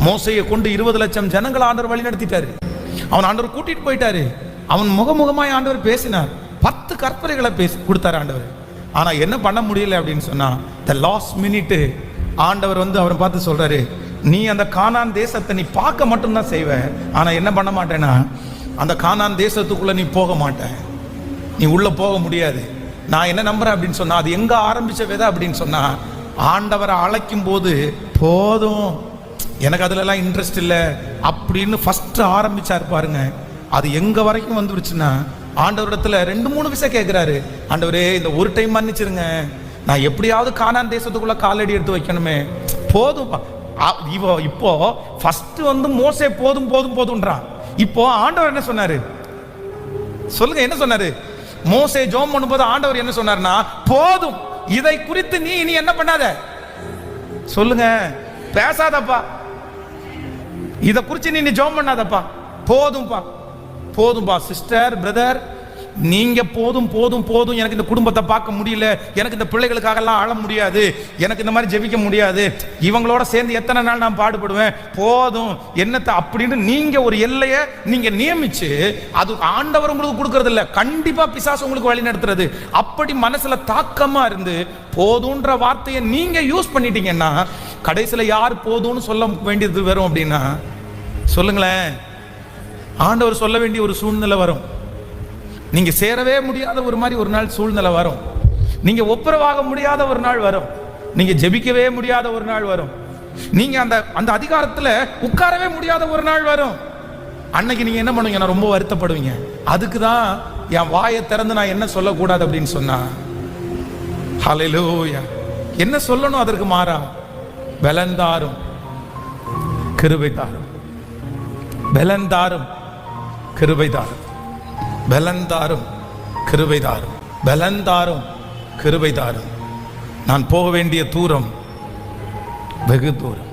மோசையை கொண்டு 20 லட்சம் ஜனங்கள் ஆண்டவர் வழி நடத்திட்டாரு. அவன் ஆண்டவர் கூட்டிட்டு போயிட்டாரு. அவன் முகமுகமாய் ஆண்டவர் பேசினார். 10 கற்பனைகளை கொடுத்தாரு ஆண்டவர். ஆனா என்ன பண்ண முடியல அப்படின்னு சொன்னா, த லாஸ்ட் மினிட் ஆண்டவர் அவரை பார்த்து சொல்றாரு, நீ அந்த கானான் தேசத்தை நீ பார்க்க மட்டும்தான் செய்வ, ஆனா என்ன பண்ண மாட்டேன்னா அந்த கானான் தேசத்துக்குள்ள நீ போக மாட்டேன், நீ உள்ள போக முடியாது. நான் என்ன நம்புறேன் அப்படின்னு சொன்னா, அது எங்க ஆரம்பிச்ச விதை அப்படின்னு சொன்னா, ஆண்டவரை அழைக்கும் போது போதும் எனக்கு அதுலலாம் இன்ட்ரெஸ்ட் இல்லை அப்படின்னு ஃபர்ஸ்ட் ஆரம்பிச்சாரு பாருங்க. அது எங்க வரைக்கும் வந்துருச்சுன்னா, ஆண்டவரிடத்துல 2-3 விஷயம் கேட்கிறாரு. ஆண்டவரே இந்த ஒரு டைம் மன்னிச்சிருங்க, நான் எப்படியாவது கானான் தேசத்துக்குள்ள காலடி எடுத்து வைக்கணுமே, போதும். இப்போ ஃபர்ஸ்ட் மோசே போதும் போதும் போதும்ன்றான். இப்போ ஆண்டவர் என்ன சொன்னாரு சொல்லுங்க, என்ன சொன்னாரு? மோசே ஜெபம் பண்ணும்போது ஆண்டவர் என்ன சொன்னார்னா, போதும், இதை குறித்து நீ இனி என்ன பண்ணாத, சொல்லுங்க, பேசாதப்பா, இதை குறித்து நீ ஜெபம் பண்ணாதப்பா, போதும்பா போதும்பா. சிஸ்டர், பிரதர், நீங்க போதும் போதும் போதும், எனக்கு இந்த குடும்பத்தை பார்க்க முடியல, எனக்கு இந்த பிள்ளைகளுக்காக எல்லாம் ஆள முடியாது, எனக்கு இந்த மாதிரி ஜெபிக்க முடியாது, இவங்களோட சேர்ந்து எத்தனை நாள் நான் பாடுபடுவேன், போதும் என்னத்தை அப்படின்னு நீங்க ஒரு எல்லையை நீங்க நியமிச்சு, அது ஆண்டவர் உங்களுக்கு கொடுக்கறது இல்ல, கண்டிப்பா பிசாசு உங்களுக்கு வழி நடத்துறது. அப்படி மனசுல தாக்கமா இருந்து போதுன்ற வார்த்தையை நீங்க யூஸ் பண்ணிட்டீங்கன்னா, கடைசியில யார் போதும்னு சொல்ல வேண்டியது வரும் அப்படின்னா, சொல்லுங்களேன், ஆண்டவர் சொல்ல வேண்டிய ஒரு சூழ்நிலை வரும். நீங்க சேரவே முடியாத ஒரு மாதிரி ஒரு நாள் சூழ்நிலை வரும். நீங்க ஒப்புரவாக முடியாத ஒரு நாள் வரும். நீங்க ஜெபிக்கவே முடியாத ஒரு நாள் வரும். நீங்க அந்த அதிகாரத்துல உட்காரவே முடியாத ஒரு நாள் வரும். அன்னைக்கு நீங்க என்ன பண்ணுவீங்க? நான் ரொம்ப வருத்தப்படுவீங்க. அதுக்கு தான் என் வாயை திறந்து நான் என்ன சொல்லக்கூடாது அப்படின்னு சொன்னா, ஹல்லேலூயா, என்ன சொல்லணும் அதற்கு மாறா, பலந்தாரும் கிருபைதாரும், பலந்தாரும் கிருபைதாரும், பலந்தாரும் கிருபைதாரும், பலந்தாரும் கிருபைதாரும். நான் போக வேண்டிய தூரம் வெகு தூரம்.